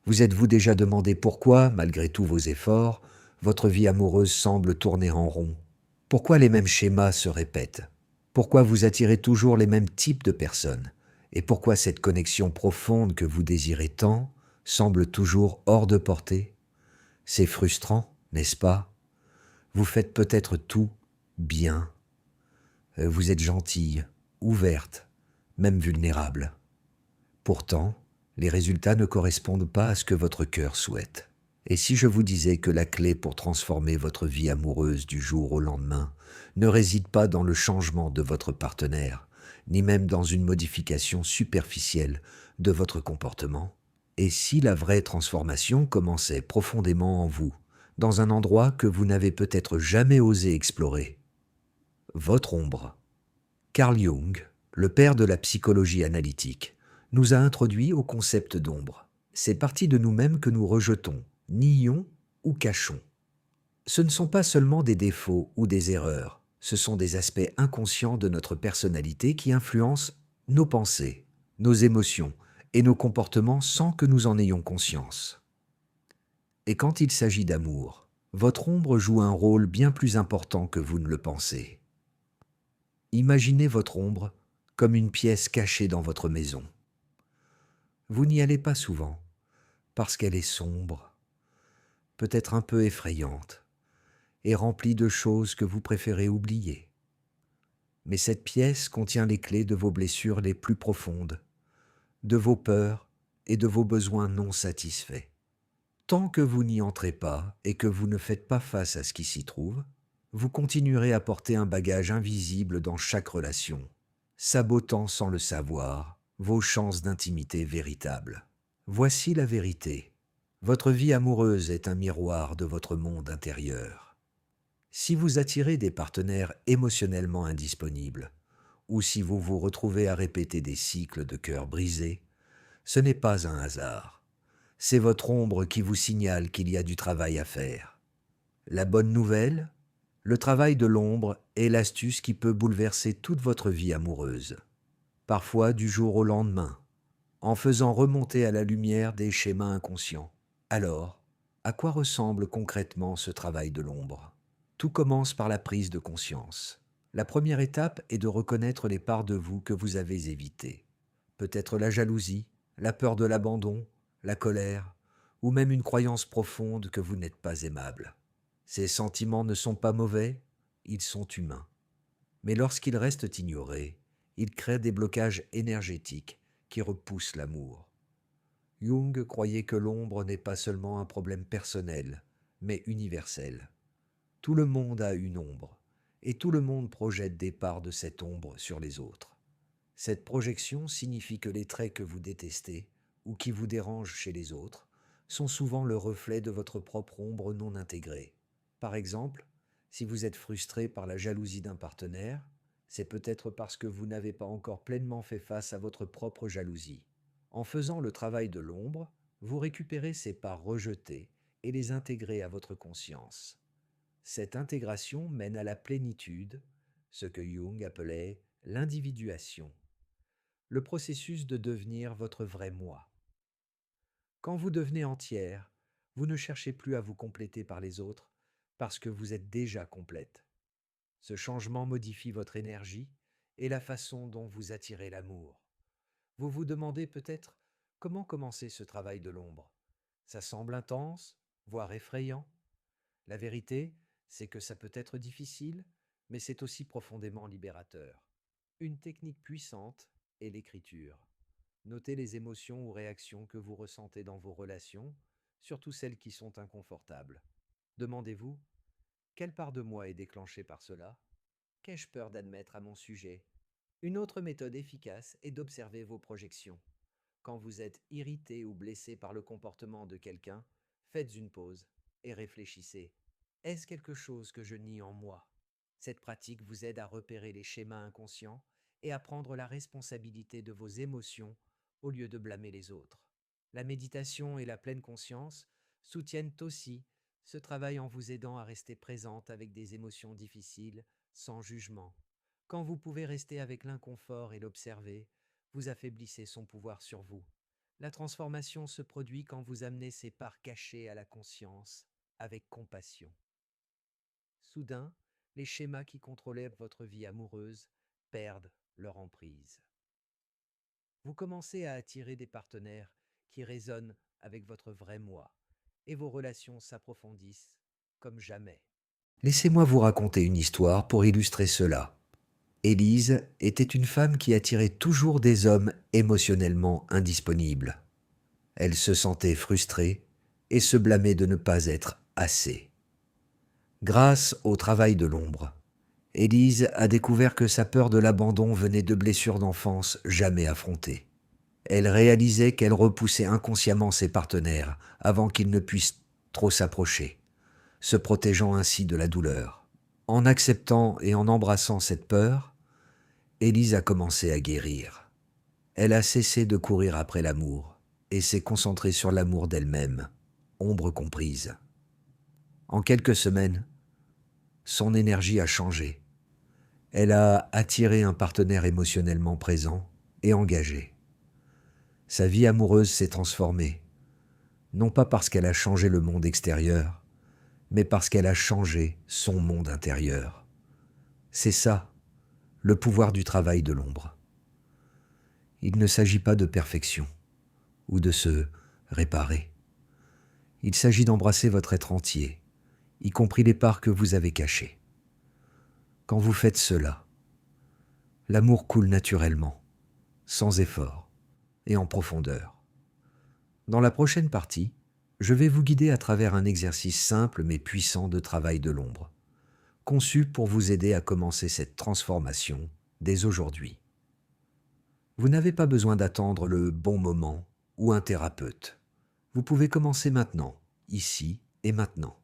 Vous êtes-vous déjà demandé pourquoi, malgré tous vos efforts, votre vie amoureuse semble tourner en rond? Pourquoi les mêmes schémas se répètent? Pourquoi vous attirez toujours les mêmes types de personnes? Et pourquoi cette connexion profonde que vous désirez tant semble toujours hors de portée? C'est frustrant, n'est-ce pas? Vous faites peut-être tout bien. Vous êtes gentille, ouverte, même vulnérable. Pourtant, les résultats ne correspondent pas à ce que votre cœur souhaite. Et si je vous disais que la clé pour transformer votre vie amoureuse du jour au lendemain ne réside pas dans le changement de votre partenaire, ni même dans une modification superficielle de votre comportement? Et si la vraie transformation commençait profondément en vous, dans un endroit que vous n'avez peut-être jamais osé explorer? Votre ombre. Carl Jung, le père de la psychologie analytique, nous a introduit au concept d'ombre. Ces parties de nous-mêmes que nous rejetons, nions ou cachons. Ce ne sont pas seulement des défauts ou des erreurs, ce sont des aspects inconscients de notre personnalité qui influencent nos pensées, nos émotions et nos comportements sans que nous en ayons conscience. Et quand il s'agit d'amour, votre ombre joue un rôle bien plus important que vous ne le pensez. Imaginez votre ombre comme une pièce cachée dans votre maison. Vous n'y allez pas souvent, parce qu'elle est sombre, peut-être un peu effrayante, et remplie de choses que vous préférez oublier. Mais cette pièce contient les clés de vos blessures les plus profondes, de vos peurs et de vos besoins non satisfaits. Tant que vous n'y entrez pas et que vous ne faites pas face à ce qui s'y trouve, vous continuerez à porter un bagage invisible dans chaque relation, sabotant sans le savoir vos chances d'intimité véritables. Voici la vérité. Votre vie amoureuse est un miroir de votre monde intérieur. Si vous attirez des partenaires émotionnellement indisponibles, ou si vous vous retrouvez à répéter des cycles de cœur brisés, ce n'est pas un hasard. C'est votre ombre qui vous signale qu'il y a du travail à faire. La bonne nouvelle, le travail de l'ombre est l'astuce qui peut bouleverser toute votre vie amoureuse, parfois du jour au lendemain, en faisant remonter à la lumière des schémas inconscients. Alors, à quoi ressemble concrètement ce travail de l'ombre? Tout commence par la prise de conscience. La première étape est de reconnaître les parts de vous que vous avez évitées. Peut-être la jalousie, la peur de l'abandon, la colère, ou même une croyance profonde que vous n'êtes pas aimable. Ces sentiments ne sont pas mauvais, ils sont humains. Mais lorsqu'ils restent ignorés, ils créent des blocages énergétiques qui repoussent l'amour. Jung croyait que l'ombre n'est pas seulement un problème personnel, mais universel. Tout le monde a une ombre, et tout le monde projette des parts de cette ombre sur les autres. Cette projection signifie que les traits que vous détestez ou qui vous dérangent chez les autres sont souvent le reflet de votre propre ombre non intégrée. Par exemple, si vous êtes frustré par la jalousie d'un partenaire, c'est peut-être parce que vous n'avez pas encore pleinement fait face à votre propre jalousie. En faisant le travail de l'ombre, vous récupérez ces parts rejetées et les intégrez à votre conscience. Cette intégration mène à la plénitude, ce que Jung appelait l'individuation, le processus de devenir votre vrai moi. Quand vous devenez entière, vous ne cherchez plus à vous compléter par les autres parce que vous êtes déjà complète. Ce changement modifie votre énergie et la façon dont vous attirez l'amour. Vous vous demandez peut-être comment commencer ce travail de l'ombre. Ça semble intense, voire effrayant. La vérité, c'est que ça peut être difficile, mais c'est aussi profondément libérateur. Une technique puissante est l'écriture. Notez les émotions ou réactions que vous ressentez dans vos relations, surtout celles qui sont inconfortables. Demandez-vous, quelle part de moi est déclenchée par cela? Qu'ai-je peur d'admettre à mon sujet? Une autre méthode efficace est d'observer vos projections. Quand vous êtes irrité ou blessé par le comportement de quelqu'un, faites une pause et réfléchissez. Est-ce quelque chose que je nie en moi? Cette pratique vous aide à repérer les schémas inconscients et à prendre la responsabilité de vos émotions au lieu de blâmer les autres. La méditation et la pleine conscience soutiennent aussi ce travail en vous aidant à rester présente avec des émotions difficiles, sans jugement. Quand vous pouvez rester avec l'inconfort et l'observer, vous affaiblissez son pouvoir sur vous. La transformation se produit quand vous amenez ces parts cachées à la conscience avec compassion. Soudain, les schémas qui contrôlaient votre vie amoureuse perdent leur emprise. Vous commencez à attirer des partenaires qui résonnent avec votre vrai moi et vos relations s'approfondissent comme jamais. Laissez-moi vous raconter une histoire pour illustrer cela. Élise était une femme qui attirait toujours des hommes émotionnellement indisponibles. Elle se sentait frustrée et se blâmait de ne pas être assez. Grâce au travail de l'ombre, Élise a découvert que sa peur de l'abandon venait de blessures d'enfance jamais affrontées. Elle réalisait qu'elle repoussait inconsciemment ses partenaires avant qu'ils ne puissent trop s'approcher, se protégeant ainsi de la douleur. En acceptant et en embrassant cette peur, Élise a commencé à guérir. Elle a cessé de courir après l'amour et s'est concentrée sur l'amour d'elle-même, ombre comprise. En quelques semaines, son énergie a changé. Elle a attiré un partenaire émotionnellement présent et engagé. Sa vie amoureuse s'est transformée, non pas parce qu'elle a changé le monde extérieur, mais parce qu'elle a changé son monde intérieur. C'est ça, le pouvoir du travail de l'ombre. Il ne s'agit pas de perfection ou de se réparer. Il s'agit d'embrasser votre être entier, y compris les parts que vous avez cachées. Quand vous faites cela, l'amour coule naturellement, sans effort et en profondeur. Dans la prochaine partie, je vais vous guider à travers un exercice simple mais puissant de travail de l'ombre, conçu pour vous aider à commencer cette transformation dès aujourd'hui. Vous n'avez pas besoin d'attendre le bon moment ou un thérapeute. Vous pouvez commencer maintenant, ici et maintenant.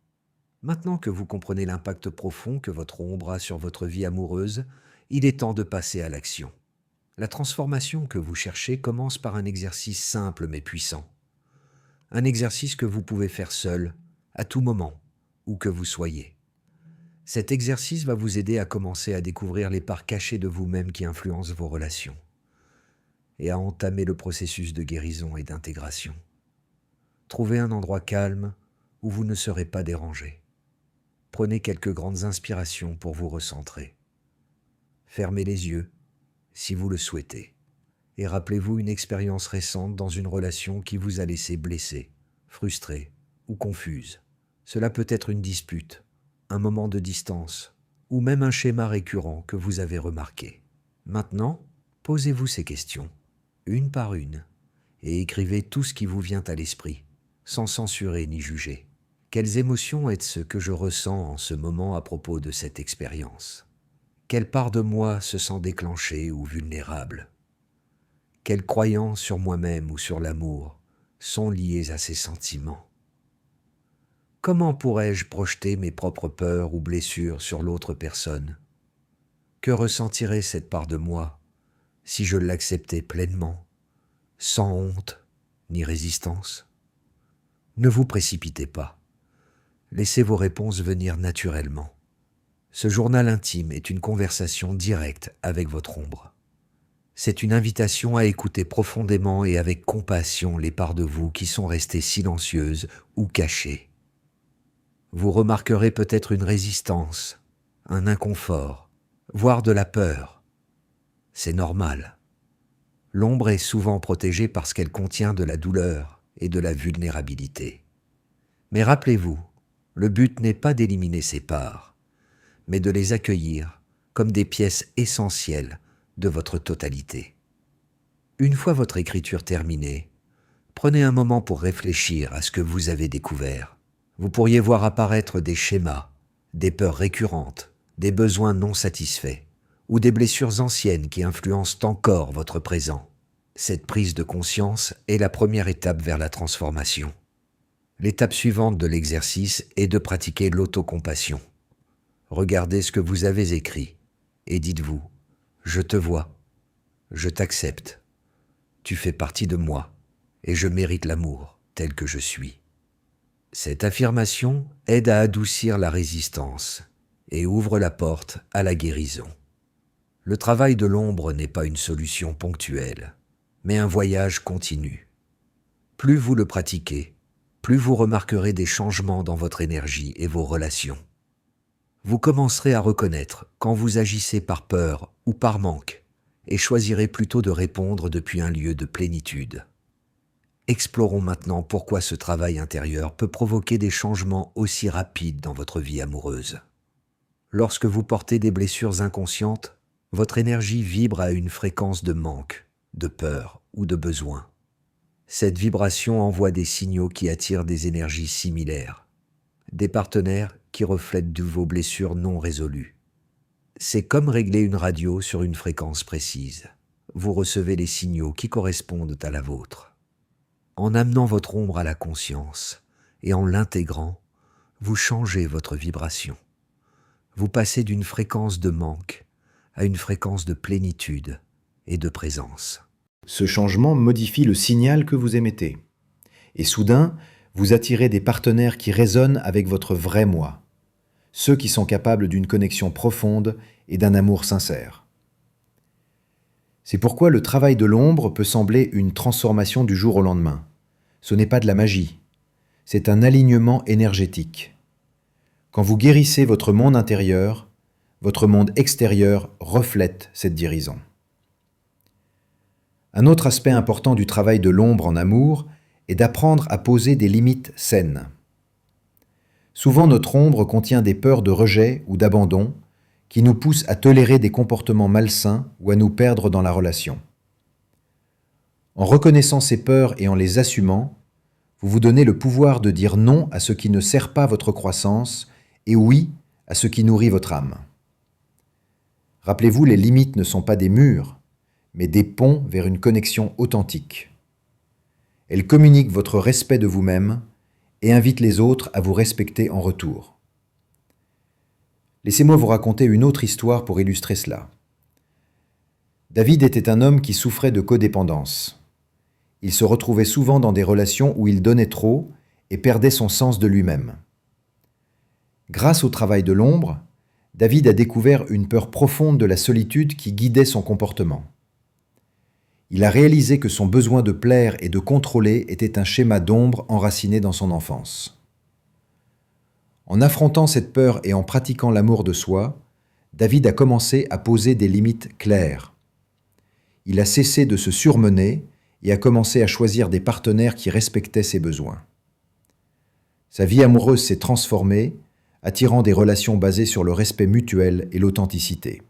Maintenant que vous comprenez l'impact profond que votre ombre a sur votre vie amoureuse, il est temps de passer à l'action. La transformation que vous cherchez commence par un exercice simple mais puissant. Un exercice que vous pouvez faire seul, à tout moment, où que vous soyez. Cet exercice va vous aider à commencer à découvrir les parts cachées de vous-même qui influencent vos relations et à entamer le processus de guérison et d'intégration. Trouvez un endroit calme où vous ne serez pas dérangé. Prenez quelques grandes inspirations pour vous recentrer. Fermez les yeux, si vous le souhaitez, et rappelez-vous une expérience récente dans une relation qui vous a laissé blessé, frustré ou confuse. Cela peut être une dispute, un moment de distance, ou même un schéma récurrent que vous avez remarqué. Maintenant, posez-vous ces questions, une par une, et écrivez tout ce qui vous vient à l'esprit, sans censurer ni juger. Quelles émotions est-ce que je ressens en ce moment à propos de cette expérience? Quelle part de moi se sent déclenchée ou vulnérable? Quelles croyances sur moi-même ou sur l'amour sont liées à ces sentiments? Comment pourrais-je projeter mes propres peurs ou blessures sur l'autre personne? Que ressentirait cette part de moi si je l'acceptais pleinement, sans honte ni résistance? Ne vous précipitez pas. Laissez vos réponses venir naturellement. Ce journal intime est une conversation directe avec votre ombre. C'est une invitation à écouter profondément et avec compassion les parts de vous qui sont restées silencieuses ou cachées. Vous remarquerez peut-être une résistance, un inconfort, voire de la peur. C'est normal. L'ombre est souvent protégée parce qu'elle contient de la douleur et de la vulnérabilité. Mais rappelez-vous, le but n'est pas d'éliminer ces parts, mais de les accueillir comme des pièces essentielles de votre totalité. Une fois votre écriture terminée, prenez un moment pour réfléchir à ce que vous avez découvert. Vous pourriez voir apparaître des schémas, des peurs récurrentes, des besoins non satisfaits, ou des blessures anciennes qui influencent encore votre présent. Cette prise de conscience est la première étape vers la transformation. L'étape suivante de l'exercice est de pratiquer l'autocompassion. Regardez ce que vous avez écrit et dites-vous « Je te vois, je t'accepte, tu fais partie de moi et je mérite l'amour tel que je suis ». Cette affirmation aide à adoucir la résistance et ouvre la porte à la guérison. Le travail de l'ombre n'est pas une solution ponctuelle, mais un voyage continu. Plus vous le pratiquez, plus vous remarquerez des changements dans votre énergie et vos relations. Vous commencerez à reconnaître quand vous agissez par peur ou par manque et choisirez plutôt de répondre depuis un lieu de plénitude. Explorons maintenant pourquoi ce travail intérieur peut provoquer des changements aussi rapides dans votre vie amoureuse. Lorsque vous portez des blessures inconscientes, votre énergie vibre à une fréquence de manque, de peur ou de besoin. Cette vibration envoie des signaux qui attirent des énergies similaires, des partenaires qui reflètent de vos blessures non résolues. C'est comme régler une radio sur une fréquence précise. Vous recevez les signaux qui correspondent à la vôtre. En amenant votre ombre à la conscience et en l'intégrant, vous changez votre vibration. Vous passez d'une fréquence de manque à une fréquence de plénitude et de présence. Ce changement modifie le signal que vous émettez. Et soudain, vous attirez des partenaires qui résonnent avec votre vrai moi, ceux qui sont capables d'une connexion profonde et d'un amour sincère. C'est pourquoi le travail de l'ombre peut sembler une transformation du jour au lendemain. Ce n'est pas de la magie, c'est un alignement énergétique. Quand vous guérissez votre monde intérieur, votre monde extérieur reflète cette guérison. Un autre aspect important du travail de l'ombre en amour est d'apprendre à poser des limites saines. Souvent, notre ombre contient des peurs de rejet ou d'abandon qui nous poussent à tolérer des comportements malsains ou à nous perdre dans la relation. En reconnaissant ces peurs et en les assumant, vous vous donnez le pouvoir de dire non à ce qui ne sert pas votre croissance et oui à ce qui nourrit votre âme. Rappelez-vous, les limites ne sont pas des murs, mais des ponts vers une connexion authentique. Elles communiquent votre respect de vous-même et invitent les autres à vous respecter en retour. Laissez-moi vous raconter une autre histoire pour illustrer cela. David était un homme qui souffrait de codépendance. Il se retrouvait souvent dans des relations où il donnait trop et perdait son sens de lui-même. Grâce au travail de l'ombre, David a découvert une peur profonde de la solitude qui guidait son comportement. Il a réalisé que son besoin de plaire et de contrôler était un schéma d'ombre enraciné dans son enfance. En affrontant cette peur et en pratiquant l'amour de soi, David a commencé à poser des limites claires. Il a cessé de se surmener et a commencé à choisir des partenaires qui respectaient ses besoins. Sa vie amoureuse s'est transformée, attirant des relations basées sur le respect mutuel et l'authenticité.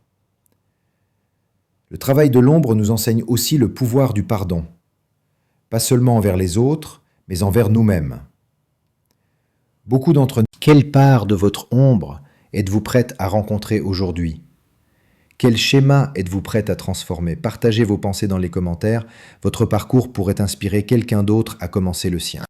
Le travail de l'ombre nous enseigne aussi le pouvoir du pardon, pas seulement envers les autres, mais envers nous-mêmes. Beaucoup d'entre nous, quelle part de votre ombre êtes-vous prête à rencontrer aujourd'hui? Quel schéma êtes-vous prête à transformer? Partagez vos pensées dans les commentaires, votre parcours pourrait inspirer quelqu'un d'autre à commencer le sien.